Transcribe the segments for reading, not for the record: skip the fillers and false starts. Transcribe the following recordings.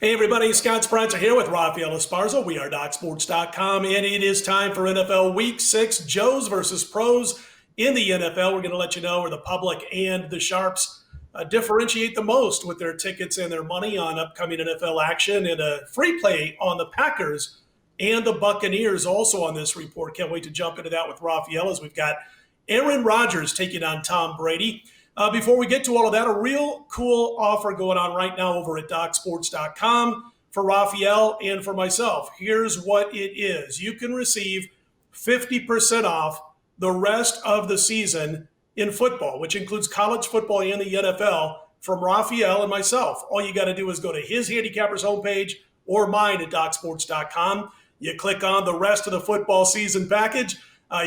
Hey everybody, Scott Spreitzer here with Raphael Esparza. We are DocSports.com, and it is time for NFL Week 6, Joes versus Pros in the NFL. We're going to let you know where the public and the Sharps differentiate the most with their tickets and their money on upcoming NFL action, and a free play on the Packers and the Buccaneers also on this report. Can't wait to jump into that with Raphael as we've got Aaron Rodgers taking on Tom Brady. Before we get to all of that, a real cool offer going on right now over at DocSports.com for Raphael and for myself. Here's what it is. You can receive 50% off the rest of the season in football, which includes college football and the NFL, from Raphael and myself. All you got to do is go to his handicappers homepage or mine at DocSports.com. You click on the rest of the football season package.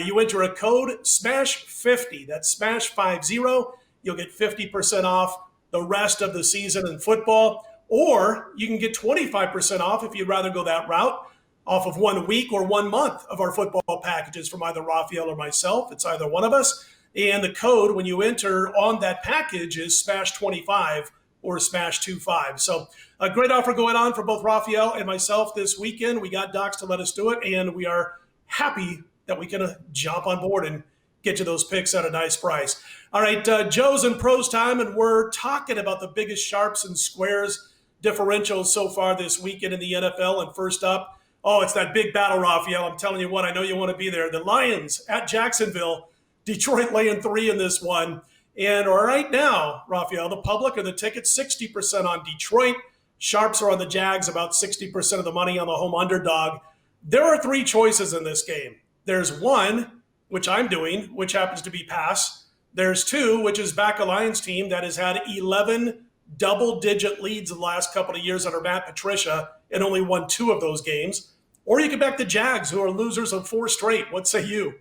You enter a code SMASH50. That's SMASH50. You'll get 50% off the rest of the season in football, or you can get 25% off if you'd rather go that route, off of 1 week or 1 month of our football packages from either Raphael or myself. It's either one of us. And the code when you enter on that package is SMASH25 or SMASH25. So a great offer going on for both Raphael and myself this weekend. We got Docs to let us do it, and we are happy that we can jump on board and get you those picks at a nice price. All right, Joe's and Pros time, and we're talking about the biggest sharps and squares differentials so far this weekend in the NFL. And first up, it's that big battle, Raphael. I'm telling you what, I know you want to be there. The Lions at Jacksonville, Detroit laying 3 in this one. And right now, Raphael, the public are the tickets 60% on Detroit. Sharps are on the Jags, about 60% of the money on the home underdog. There are 3 choices in this game. There's 1, which I'm doing, which happens to be pass. There's 2, which is back a Lions team that has had 11 double-digit leads in the last couple of years under Matt Patricia and only won 2 of those games. Or you can back the Jags, who are losers of 4 straight. What say you?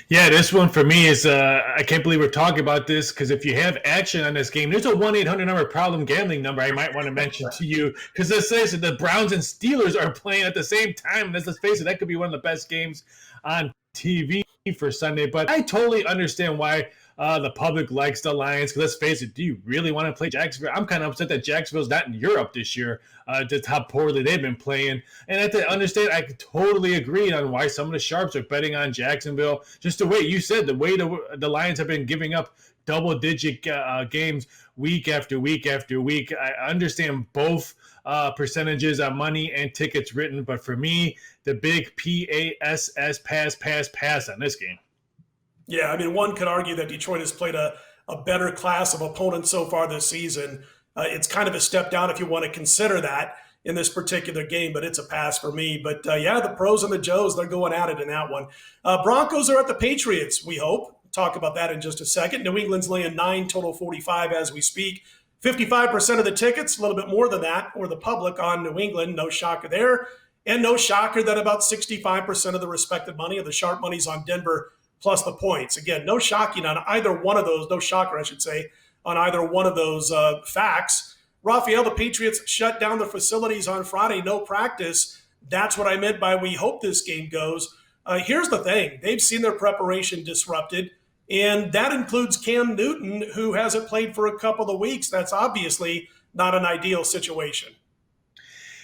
Yeah, this one for me is, I can't believe we're talking about this, because if you have action on this game, there's a 1-800 number problem gambling number I might want to mention to you, because let's face it, the Browns and Steelers are playing at the same time. And let's face it, that could be one of the best games on TV for Sunday. But I totally understand why the public likes the Lions, because let's face it, do you really want to play Jacksonville? I'm kind of upset that Jacksonville's not in Europe this year, just how poorly they've been playing. And I understand, I totally agree on why some of the Sharps are betting on Jacksonville. Just the way you said, the way the Lions have been giving up double-digit games week after week after week. I understand both percentages on money and tickets written, but for me, the big PASS, pass on this game. Yeah, I mean, one could argue that Detroit has played a better class of opponents so far this season. It's kind of a step down if you want to consider that in this particular game, but it's a pass for me. But yeah, the Pros and the Joes, they're going at it in that one. Broncos are at the Patriots, we hope. Talk about that in just a second. New England's laying 9, total 45 as we speak. 55% of the tickets, a little bit more than that, or the public on New England. No shocker there. And no shocker that about 65% of the respected money of the sharp money's on Denver plus the points. Again, no shocking on either one of those, no shocker, I should say, on either one of those facts. Raphael, the Patriots shut down the facilities on Friday, no practice. That's what I meant by we hope this game goes. Here's the thing. They've seen their preparation disrupted, and that includes Cam Newton, who hasn't played for a couple of weeks. That's obviously not an ideal situation.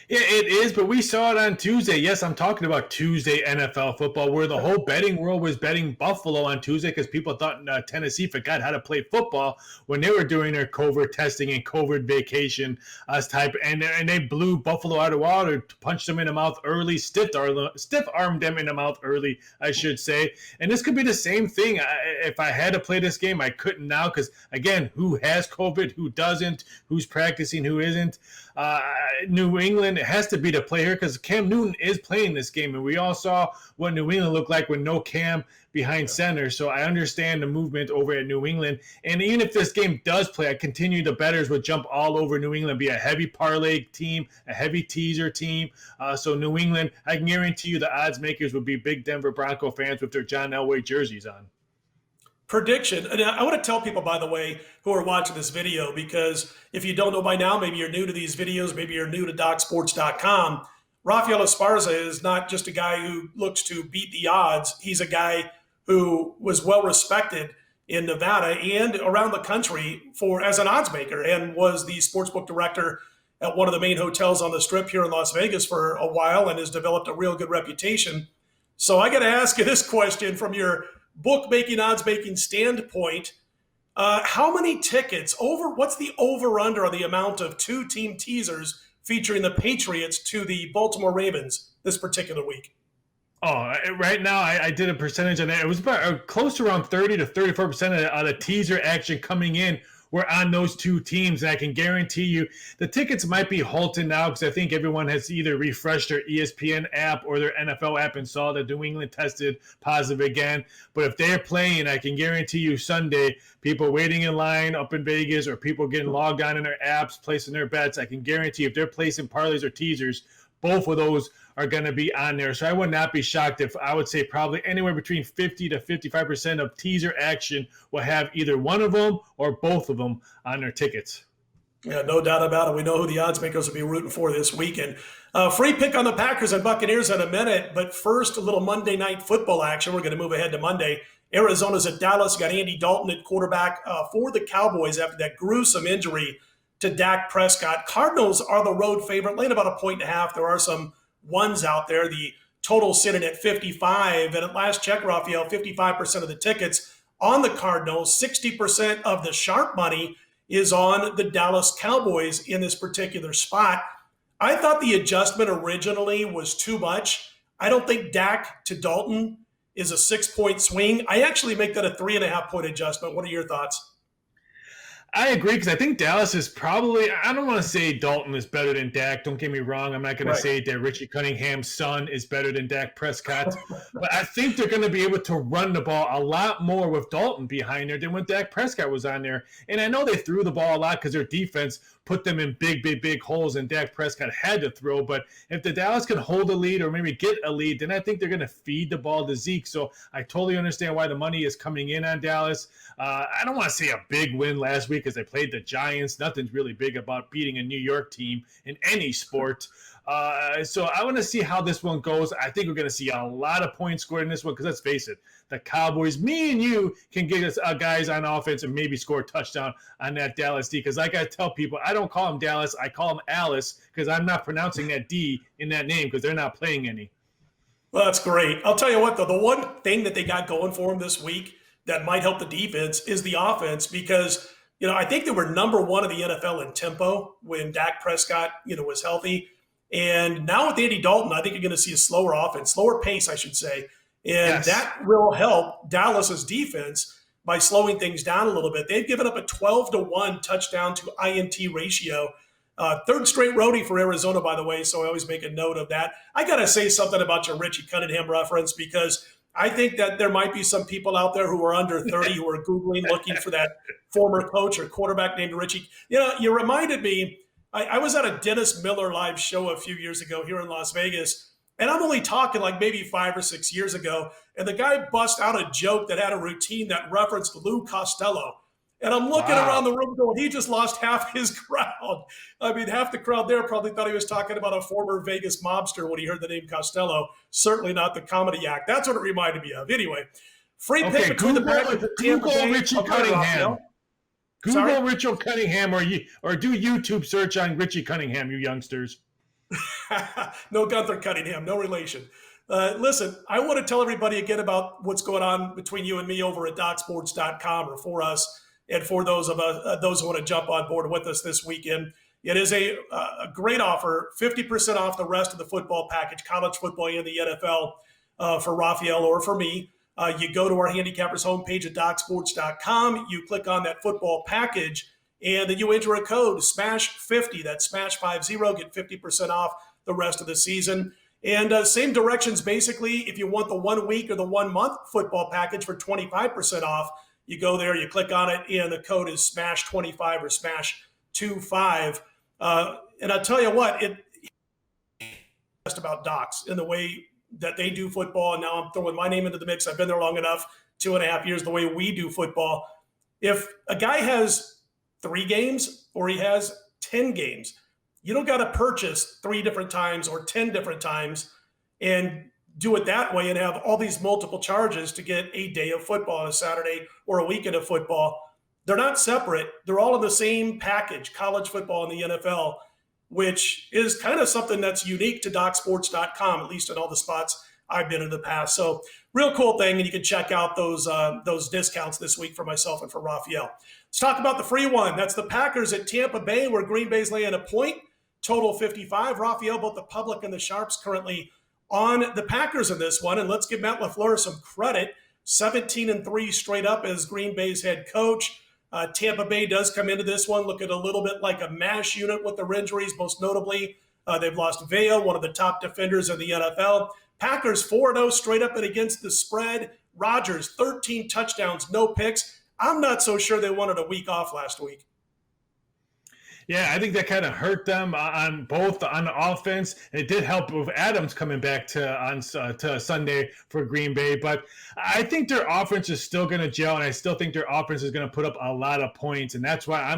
Yeah, it is, but we saw it on Tuesday. Yes, I'm talking about Tuesday NFL football, where the whole betting world was betting Buffalo on Tuesday because people thought Tennessee forgot how to play football when they were doing their COVID testing and COVID vacation type, and they blew Buffalo out of water, punched them in the mouth early, stiff-armed them in the mouth early, I should say. And this could be the same thing. If I had to play this game, I couldn't now because, again, who has COVID, who doesn't, who's practicing, who isn't. New England has to be the player because Cam Newton is playing this game, and we all saw what New England looked like with no Cam behind center. So I understand the movement over at New England. And even if this game does play, I continue the bettors would jump all over New England, be a heavy parlay team, a heavy teaser team. So New England, I can guarantee you the odds makers would be big Denver Bronco fans with their John Elway jerseys on. Prediction. And I want to tell people, by the way, who are watching this video, because if you don't know by now, maybe you're new to these videos, maybe you're new to DocSports.com. Raphael Esparza is not just a guy who looks to beat the odds. He's a guy who was well respected in Nevada and around the country as an odds maker, and was the sportsbook director at one of the main hotels on the Strip here in Las Vegas for a while and has developed a real good reputation. So I got to ask you this question from your bookmaking, odds-making standpoint. How many tickets what's the over-under on the amount of two-team teasers featuring the Patriots to the Baltimore Ravens this particular week? Oh, right now I did a percentage on that. It was about close to around 30 to 34% of the teaser action coming in were on those two teams. And I can guarantee you the tickets might be halted now because I think everyone has either refreshed their ESPN app or their NFL app and saw that New England tested positive again. But if they're playing, I can guarantee you Sunday, people waiting in line up in Vegas or people getting logged on in their apps, placing their bets, I can guarantee if they're placing parlays or teasers, both of those are going to be on there. So I would not be shocked if I would say probably anywhere between 50 to 55% of teaser action will have either one of them or both of them on their tickets. Yeah, no doubt about it. We know who the odds makers will be rooting for this weekend. Free pick on the Packers and Buccaneers in a minute, but first a little Monday night football action. We're going to move ahead to Monday. Arizona's at Dallas. Got Andy Dalton at quarterback for the Cowboys after that gruesome injury to Dak Prescott. Cardinals are the road favorite, laying about 1.5. There are some ones out there. The total sitting at 55. And at last check, Raphael, 55% of the tickets on the Cardinals, 60% of the sharp money is on the Dallas Cowboys in this particular spot. I thought the adjustment originally was too much. I don't think Dak to Dalton is a 6-point swing. I actually make that a 3.5-point adjustment. What are your thoughts? I agree because I think Dallas is probably, I don't want to say Dalton is better than Dak. Don't get me wrong. I'm not going to say that Richie Cunningham's son is better than Dak Prescott. But I think they're going to be able to run the ball a lot more with Dalton behind there than when Dak Prescott was on there. And I know they threw the ball a lot because their defense put them in big holes and Dak Prescott had to throw. But if the Dallas can hold a lead or maybe get a lead, then I think they're going to feed the ball to Zeke. So I totally understand why the money is coming in on Dallas. I don't want to say a big win last week because they played the Giants. Nothing's really big about beating a New York team in any sport. So I want to see how this one goes. I think we're going to see a lot of points scored in this one because let's face it, the Cowboys, me and you can get us guys on offense and maybe score a touchdown on that Dallas D. Because like I tell people, I don't call him Dallas. I call him Alice because I'm not pronouncing that D in that name because they're not playing any. Well, that's great. I'll tell you what, though, the one thing that they got going for them this week that might help the defense is the offense because, I think they were number one in the NFL in tempo when Dak Prescott, was healthy. And now with Andy Dalton, I think you're going to see a slower offense, slower pace, I should say. And that will help Dallas's defense by slowing things down a little bit. They've given up a 12-1 touchdown to INT ratio. Third straight roadie for Arizona, by the way, so I always make a note of that. I got to say something about your Richie Cunningham reference because I think that there might be some people out there who are under 30 who are Googling looking for that former coach or quarterback named Richie. You reminded me, I was at a Dennis Miller live show a few years ago here in Las Vegas, and I'm only talking like maybe 5 or 6 years ago, and the guy bust out a joke that had a routine that referenced Lou Costello. And I'm looking around the room going, he just lost half his crowd. I mean, half the crowd there probably thought he was talking about a former Vegas mobster when he heard the name Costello. Certainly not the comedy act. That's what it reminded me of. Anyway, free pick between the Packers and Tampa Bay. Google Richie Cunningham. Google Richie Cunningham or do YouTube search on Richie Cunningham, you youngsters. No Gunther Cunningham, no relation. Listen, I want to tell everybody again about what's going on between you and me over at DocSports.com or for us. And for those of us, those who want to jump on board with us this weekend, it is a great offer, 50% off the rest of the football package, college football and the NFL for Raphael or for me. You go to our handicappers homepage at DocSports.com. You click on that football package, and then you enter a code, SMASH50. That's SMASH50. Get 50% off the rest of the season. And same directions, basically, if you want the 1 week or the 1 month football package for 25% off, you go there, you click on it, and the code is SMASH25 or SMASH25. And I'll tell you what, it's just about Docs in the way that they do football. And now I'm throwing my name into the mix. I've been there long enough, 2.5 years, the way we do football. If a guy has 3 games or he has 10 games, you don't got to purchase 3 different times or 10 different times and do it that way and have all these multiple charges to get a day of football on a Saturday or a weekend of football. They're not separate. They're all in the same package, college football and the NFL. which is kind of something that's unique to DocSports.com, at least in all the spots I've been in the past. So real cool thing, and you can check out those discounts this week for myself and for Raphael. Let's talk about the free one. That's the Packers at Tampa Bay, where Green Bay's laying a point, total 55. Raphael, both the public and the Sharps currently on the Packers in this one, and let's give Matt LaFleur some credit. 17-3 straight up as Green Bay's head coach. Tampa Bay does come into this one looking a little bit like a mash unit with their injuries, most notably. They've lost Vea, one of the top defenders in the NFL. Packers 4-0 straight up and against the spread. Rodgers, 13 touchdowns, no picks. I'm not so sure they wanted a week off last week. Yeah, I think that kind of hurt them on the offense. It did help with Adams coming back to Sunday for Green Bay, but I think their offense is still going to gel, and I still think their offense is going to put up a lot of points, and that's why I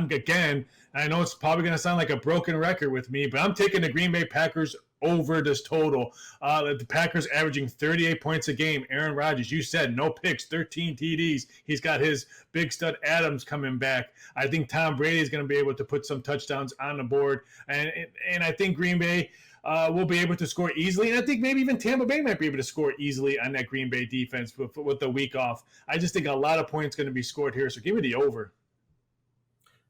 know it's probably going to sound like a broken record with me, but I'm taking the Green Bay Packers over this total. The Packers averaging 38 points a game. Aaron Rodgers, you said no picks, 13 TDs. He's got his big stud Adams coming back. I think Tom Brady is going to be able to put some touchdowns on the board. And I think Green Bay will be able to score easily. And I think maybe even Tampa Bay might be able to score easily on that Green Bay defense with the week off. I just think a lot of points going to be scored here. So give me the over.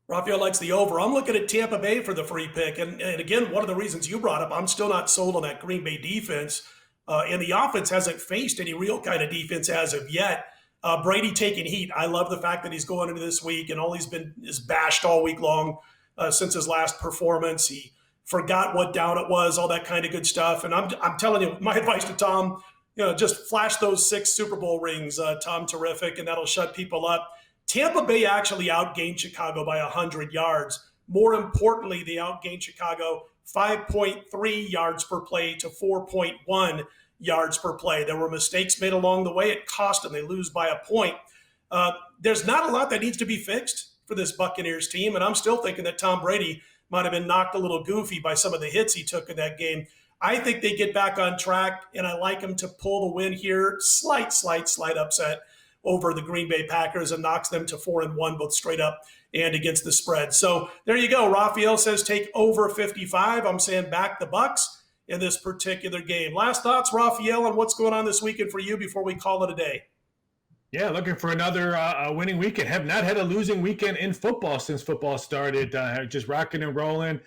Raphael likes the over. I'm looking at Tampa Bay for the free pick. And again, one of the reasons you brought up, I'm still not sold on that Green Bay defense. And the offense hasn't faced any real kind of defense as of yet. Brady taking heat. I love the fact that he's going into this week and all he's been is bashed all week long since his last performance. He forgot what down it was, all that kind of good stuff. And I'm telling you, my advice to Tom, just flash those 6 Super Bowl rings, Tom, terrific, and that'll shut people up. Tampa Bay actually outgained Chicago by 100 yards. More importantly, they outgained Chicago 5.3 yards per play to 4.1 yards per play. There were mistakes made along the way. It cost them. They lose by a point. There's not a lot that needs to be fixed for this Buccaneers team, and I'm still thinking that Tom Brady might have been knocked a little goofy by some of the hits he took in that game. I think they get back on track, and I like them to pull the win here. Slight upset over the Green Bay Packers and knocks them to 4-1, both straight up and against the spread. So there you go. Raphael says take over 55. I'm saying back the Bucs in this particular game. Last thoughts, Raphael, on what's going on this weekend for you before we call it a day? Yeah, looking for another winning weekend. Have not had a losing weekend in football since football started. Just rocking and rolling.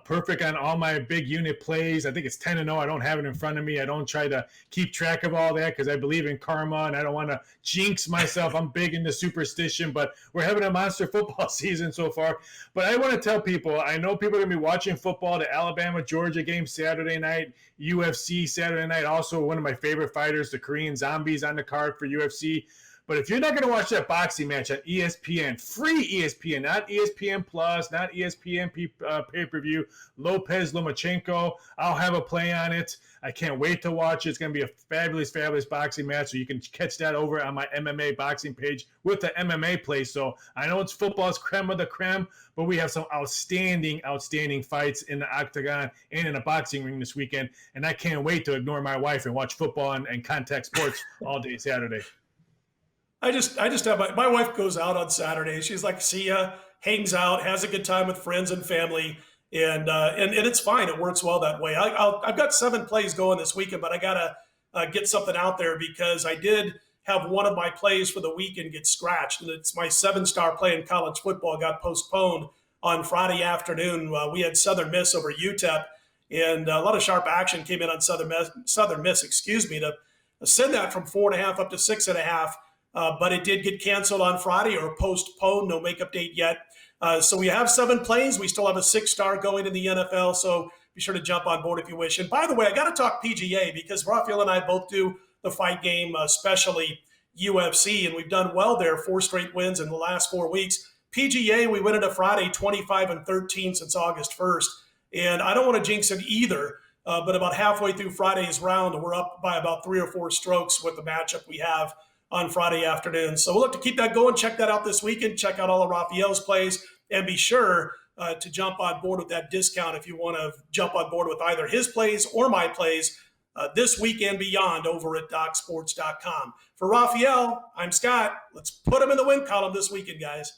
Perfect on all my big unit plays. I think it's 10-0. I don't have it in front of me. I don't try to keep track of all that because I believe in karma and I don't want to jinx myself. I'm big into superstition, but we're having a monster football season so far. But I want to tell people, I know people are going to be watching football, the Alabama-Georgia game Saturday night, UFC Saturday night. Also, one of my favorite fighters, the Korean Zombies, on the card for UFC. But if you're not going to watch that boxing match on ESPN, free ESPN, not ESPN Plus, not ESPN pay-per-view, Lopez Lomachenko, I'll have a play on it. I can't wait to watch it. It's going to be a fabulous, fabulous boxing match. So you can catch that over on my MMA boxing page with the MMA play. So I know it's football's creme of the creme, but we have some outstanding, outstanding fights in the octagon and in a boxing ring this weekend. And I can't wait to ignore my wife and watch football and contact sports all day Saturday. I just have my wife goes out on Saturday. She's like, see ya, hangs out, has a good time with friends and family, and it's fine. It works well that way. I've got 7 plays going this weekend, but I gotta get something out there because I did have one of my plays for the weekend get scratched, and it's my 7-star play in college football got postponed on Friday afternoon. We had Southern Miss over UTEP, and a lot of sharp action came in on Southern Miss, to send that from 4.5 up to 6.5. But it did get canceled on Friday or postponed, no makeup date yet. So we have 7 plays. We still have a 6-star going in the NFL, so be sure to jump on board if you wish. And by the way, I got to talk PGA because Raphael and I both do the fight game, especially UFC, and we've done well there, 4 straight wins in the last 4 weeks. PGA, we went into Friday 25-13 since August 1st, and I don't want to jinx it either, but about halfway through Friday's round, we're up by about 3 or 4 strokes with the matchup we have on Friday afternoon. So we'll look to keep that going. Check that out this weekend. Check out all of Raphael's plays and be sure to jump on board with that discount if you want to jump on board with either his plays or my plays this week and beyond over at DocSports.com. For Raphael, I'm Scott. Let's put him in the win column this weekend, guys.